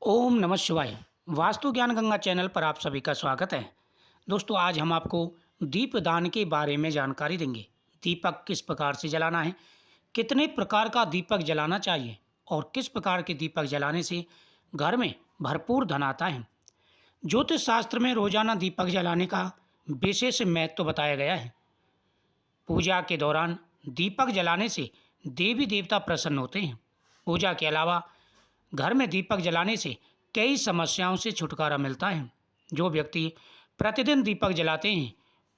ओम नमः शिवाय। वास्तु ज्ञान गंगा चैनल पर आप सभी का स्वागत है। दोस्तों, आज हम आपको दीपदान के बारे में जानकारी देंगे। दीपक किस प्रकार से जलाना है, कितने प्रकार का दीपक जलाना चाहिए और किस प्रकार के दीपक जलाने से घर में भरपूर धन आता है। ज्योतिष शास्त्र में रोजाना दीपक जलाने का विशेष महत्व बताया गया है। पूजा के दौरान दीपक जलाने से देवी देवता प्रसन्न होते हैं। पूजा के अलावा घर में दीपक जलाने से कई समस्याओं से छुटकारा मिलता है। जो व्यक्ति प्रतिदिन दीपक जलाते हैं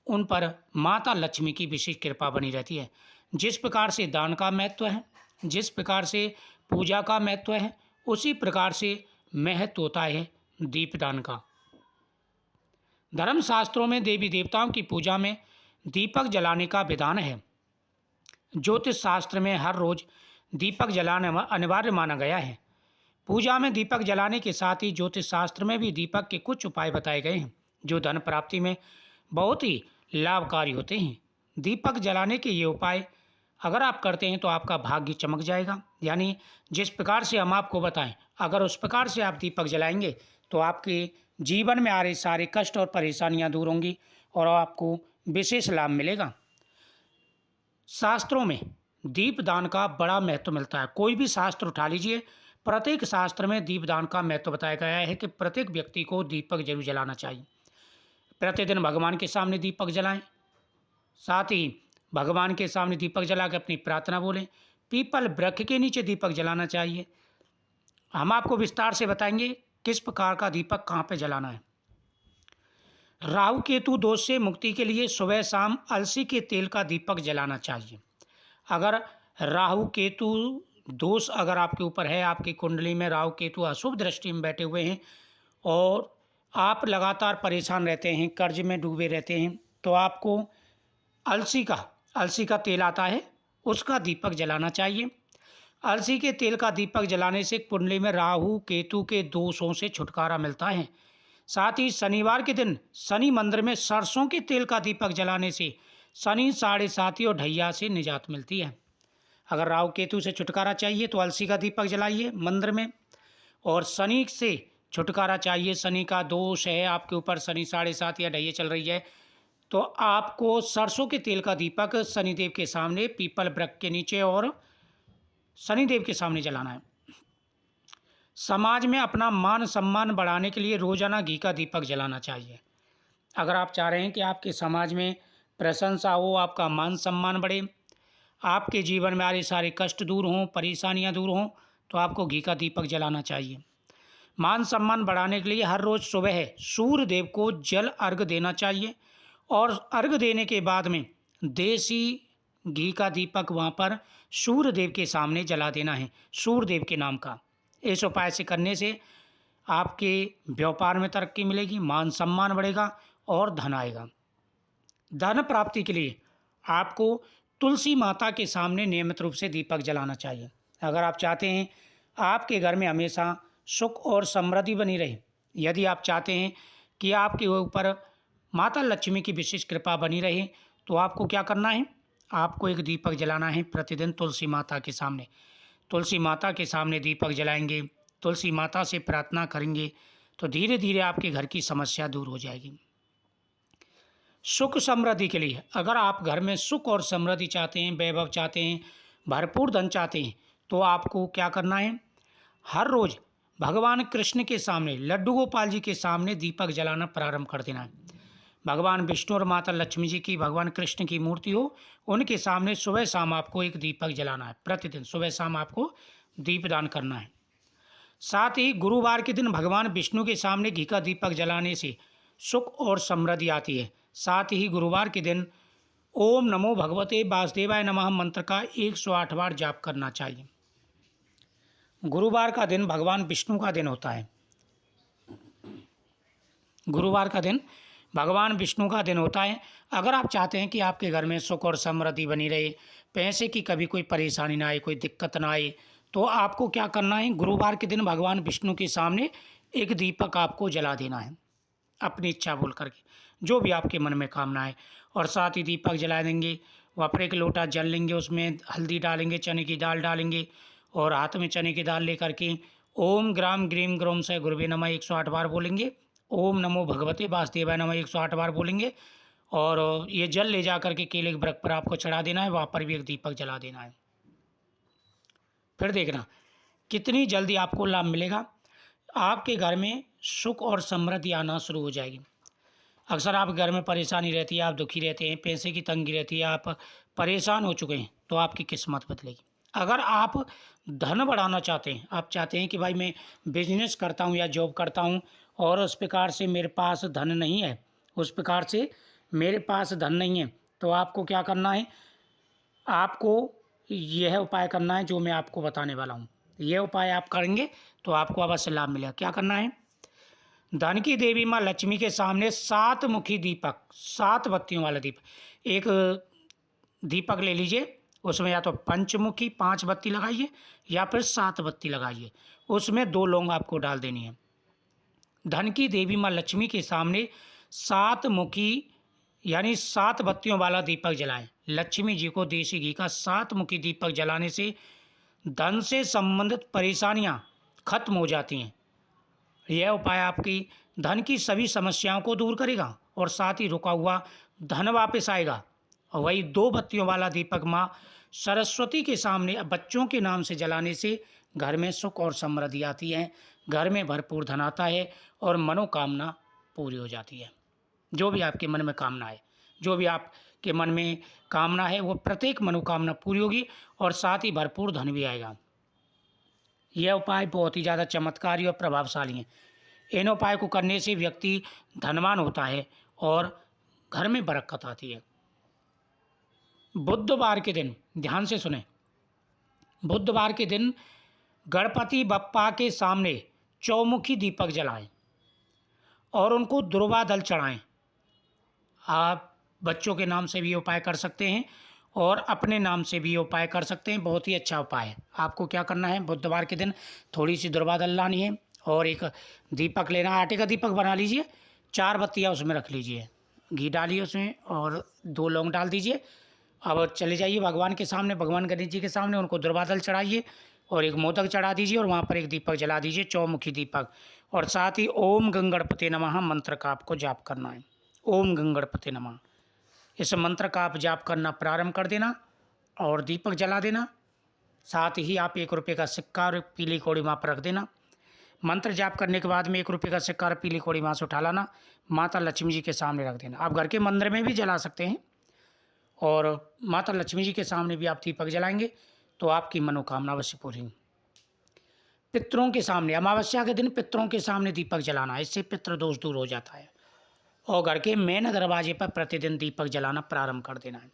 उन पर माता लक्ष्मी की विशेष कृपा बनी रहती है। जिस प्रकार से दान का महत्व है, जिस प्रकार से पूजा का महत्व है, उसी प्रकार से महत्व होता है दीपदान का। धर्मशास्त्रों में देवी देवताओं की पूजा में दीपक जलाने का विधान है। ज्योतिष शास्त्र में हर रोज दीपक जलाना अनिवार्य माना गया है। पूजा में दीपक जलाने के साथ ही ज्योतिष शास्त्र में भी दीपक के कुछ उपाय बताए गए हैं जो धन प्राप्ति में बहुत ही लाभकारी होते हैं। दीपक जलाने के ये उपाय अगर आप करते हैं तो आपका भाग्य चमक जाएगा। यानी जिस प्रकार से हम आपको बताएं, अगर उस प्रकार से आप दीपक जलाएंगे तो आपके जीवन में आ रहे सारे कष्ट और परेशानियां दूर होंगी और आपको विशेष लाभ मिलेगा। शास्त्रों में दीपदान का बड़ा महत्व मिलता है। कोई भी शास्त्र उठा लीजिए, प्रत्येक शास्त्र में दीपदान का महत्व बताया गया है कि प्रत्येक व्यक्ति को दीपक जरूर जलाना चाहिए। प्रतिदिन भगवान के सामने दीपक जलाएं, साथ ही भगवान के सामने दीपक जला के अपनी प्रार्थना बोलें। पीपल वृक्ष के नीचे दीपक जलाना चाहिए। हम आपको विस्तार से बताएंगे किस प्रकार का दीपक कहाँ पे जलाना है। राहु केतु दोष से मुक्ति के लिए सुबह शाम अलसी के तेल का दीपक जलाना चाहिए। अगर राहु केतु दोष अगर आपके ऊपर है, आपकी कुंडली में राहु केतु अशुभ दृष्टि में बैठे हुए हैं और आप लगातार परेशान रहते हैं, कर्ज में डूबे रहते हैं, तो आपको अलसी का तेल आता है, उसका दीपक जलाना चाहिए। अलसी के तेल का दीपक जलाने से कुंडली में राहु केतु के दोषों से छुटकारा मिलता है। साथ ही शनिवार के दिन शनि मंदिर में सरसों के तेल का दीपक जलाने से शनि साढ़े साथी और ढैया से निजात मिलती है। अगर राहु केतु से छुटकारा चाहिए तो अलसी का दीपक जलाइए मंदिर में। और शनि से छुटकारा चाहिए, शनि का दोष है आपके ऊपर, शनि साढ़े सात या ढैया चल रही है, तो आपको सरसों के तेल का दीपक शनिदेव के सामने, पीपल वृक्ष के नीचे और शनिदेव के सामने जलाना है। समाज में अपना मान सम्मान बढ़ाने के लिए रोजाना घी का दीपक जलाना चाहिए। अगर आप चाह रहे हैं कि आपके समाज में प्रशंसा हो, आपका मान सम्मान बढ़े, आपके जीवन में आ रहे सारे कष्ट दूर हों, परेशानियां दूर हों, तो आपको घी का दीपक जलाना चाहिए। मान सम्मान बढ़ाने के लिए हर रोज़ सुबह सूर्य देव को जल अर्घ देना चाहिए और अर्घ देने के बाद में देसी घी का दीपक वहाँ पर सूर्य देव के सामने जला देना है, सूर्य देव के नाम का। इस उपाय से करने से आपके व्यापार में तरक्की मिलेगी, मान सम्मान बढ़ेगा और धन आएगा। धन प्राप्ति के लिए आपको तुलसी माता के सामने नियमित रूप से दीपक जलाना चाहिए। अगर आप चाहते हैं आपके घर में हमेशा सुख और समृद्धि बनी रहे, यदि आप चाहते हैं कि आपके ऊपर माता लक्ष्मी की विशेष कृपा बनी रहे, तो आपको क्या करना है, आपको एक दीपक जलाना है प्रतिदिन तुलसी माता के सामने। तुलसी माता के सामने दीपक जलाएंगे, तुलसी माता से प्रार्थना करेंगे, तो धीरे धीरे आपके घर की समस्या दूर हो जाएगी। सुख समृद्धि के लिए अगर आप घर में सुख और समृद्धि चाहते हैं, वैभव चाहते हैं, भरपूर धन चाहते हैं, तो आपको क्या करना है, हर रोज़ भगवान कृष्ण के सामने, लड्डू गोपाल जी के सामने दीपक जलाना प्रारंभ कर देना है। भगवान विष्णु और माता लक्ष्मी जी की, भगवान कृष्ण की मूर्ति हो, उनके सामने सुबह शाम आपको एक दीपक जलाना है। प्रतिदिन सुबह शाम आपको दीपदान करना है। साथ ही गुरुवार के दिन भगवान विष्णु के सामने घी का दीपक जलाने से सुख और समृद्धि आती है। साथ ही गुरुवार के दिन ओम नमो भगवते वासुदेवाय नमः मंत्र का 108 बार जाप करना चाहिए। गुरुवार का दिन भगवान विष्णु का दिन होता है। गुरुवार का दिन भगवान विष्णु का दिन होता है। अगर आप चाहते हैं कि आपके घर में सुख और समृद्धि बनी रहे, पैसे की कभी कोई परेशानी ना आए, कोई दिक्कत ना आए, तो आपको क्या करना है, गुरुवार के दिन भगवान विष्णु के सामने एक दीपक आपको जला देना है अपनी इच्छा बोल करके, जो भी आपके मन में कामना है। और साथ ही दीपक जला देंगे, वहाँ पर एक लोटा जल लेंगे, उसमें हल्दी डालेंगे, चने की दाल डालेंगे और हाथ में चने की दाल लेकर के ओम ग्राम ग्रीम ग्रोम से गुरुवे नमः 108 बार बोलेंगे। ओम नमो भगवते वासुदेवाय नमः 108 बार बोलेंगे। और ये जल ले जा करके केले के वृक्ष पर आपको चढ़ा देना है, वहाँ पर भी एक दीपक जला देना है। फिर देखना कितनी जल्दी आपको लाभ मिलेगा। आपके घर में सुख और समृद्धि आना शुरू हो जाएगी। अक्सर आप घर में परेशानी रहती है, आप दुखी रहते हैं, पैसे की तंगी रहती है, आप परेशान हो चुके हैं, तो आपकी किस्मत बदलेगी। अगर आप धन बढ़ाना चाहते हैं, आप चाहते हैं कि भाई मैं बिजनेस करता हूँ या जॉब करता हूँ और उस प्रकार से मेरे पास धन नहीं है, उस प्रकार से मेरे पास धन नहीं है, तो आपको क्या करना है, आपको यह उपाय करना है जो मैं आपको बताने वाला हूँ। यह उपाय आप करेंगे तो आपको अवश्य लाभ मिलेगा। क्या करना है, धन की देवी माँ लक्ष्मी के सामने 7 मुखी दीपक, 7 बत्तियों वाला दीपक, एक दीपक ले लीजिए, उसमें या तो पंचमुखी 5 बत्ती लगाइए या फिर 7 बत्ती लगाइए, उसमें 2 लौंग आपको डाल देनी है। धन की देवी माँ लक्ष्मी के सामने 7 मुखी यानी 7 बत्तियों वाला दीपक जलाएं। लक्ष्मी जी को देसी घी का 7 मुखी दीपक जलाने से धन से संबंधित परेशानियां खत्म हो जाती हैं। यह उपाय आपकी धन की सभी समस्याओं को दूर करेगा और साथ ही रुका हुआ धन वापस आएगा। और वही 2 बत्तियों वाला दीपक माँ सरस्वती के सामने बच्चों के नाम से जलाने से घर में सुख और समृद्धि आती है, घर में भरपूर धन आता है और मनोकामना पूरी हो जाती है। जो भी आपके मन में कामना है, जो भी आपके मन में कामना है, वो प्रत्येक मनोकामना पूरी होगी और साथ ही भरपूर धन भी आएगा। यह उपाय बहुत ही ज़्यादा चमत्कारी और प्रभावशाली हैं। इन उपाय को करने से व्यक्ति धनवान होता है और घर में बरकत आती है। बुधवार के दिन ध्यान से सुने, बुधवार के दिन गणपति बप्पा के सामने चौमुखी दीपक जलाएं और उनको दुर्वा दल चढ़ाएं। आप बच्चों के नाम से भी उपाय कर सकते हैं और अपने नाम से भी उपाय कर सकते हैं। बहुत ही अच्छा उपाय है। आपको क्या करना है, बुधवार के दिन थोड़ी सी दुर्वा दल लानी है और एक दीपक लेना, आटे का दीपक बना लीजिए, 4 बत्तियाँ उसमें रख लीजिए, घी डालिए उसमें और 2 लौंग डाल दीजिए। अब चले जाइए भगवान के सामने, भगवान गणेश जी के सामने, उनको दुर्वा दल चढ़ाइए और एक मोदक चढ़ा दीजिए और वहाँ पर एक दीपक जला दीजिए, चौमुखी दीपक। और साथ ही ओम गंगणपते नमः मंत्र का आपको जाप करना है। ओम गंगणपते नमः, इस मंत्र का आप जाप करना प्रारंभ कर देना और दीपक जला देना। साथ ही आप 1 रुपये का सिक्का और पीली कौड़ी वहाँ पर रख देना। मंत्र जाप करने के बाद में 1 रुपये का सिक्का और पीली कौड़ी वहाँ से उठा लाना, माता लक्ष्मी जी के सामने रख देना। आप घर के मंदिर में भी जला सकते हैं और माता लक्ष्मी जी के सामने भी आप दीपक जलाएंगे तो आपकी मनोकामना अवश्य पूरी होगी। पितरों के सामने अमावस्या के दिन पितरों के सामने दीपक जलाना, इससे पितृ दोष दूर हो जाता है। और घर के मेन दरवाजे पर प्रतिदिन दीपक जलाना प्रारंभ कर देना है।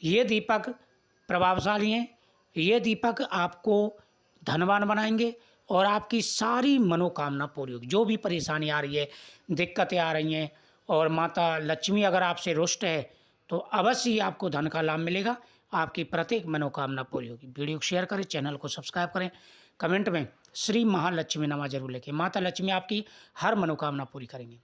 ये दीपक प्रभावशाली हैं। ये दीपक आपको धनवान बनाएंगे और आपकी सारी मनोकामना पूरी होगी। जो भी परेशानी आ रही है, दिक्कतें आ रही हैं और माता लक्ष्मी अगर आपसे रुष्ट है तो अवश्य ही आपको धन का लाभ मिलेगा, आपकी प्रत्येक मनोकामना पूरी होगी। वीडियो को शेयर करें, चैनल को सब्सक्राइब करें, कमेंट में श्री महालक्ष्मी नमः जरूर लिखें। माता लक्ष्मी आपकी हर मनोकामना पूरी करेंगे।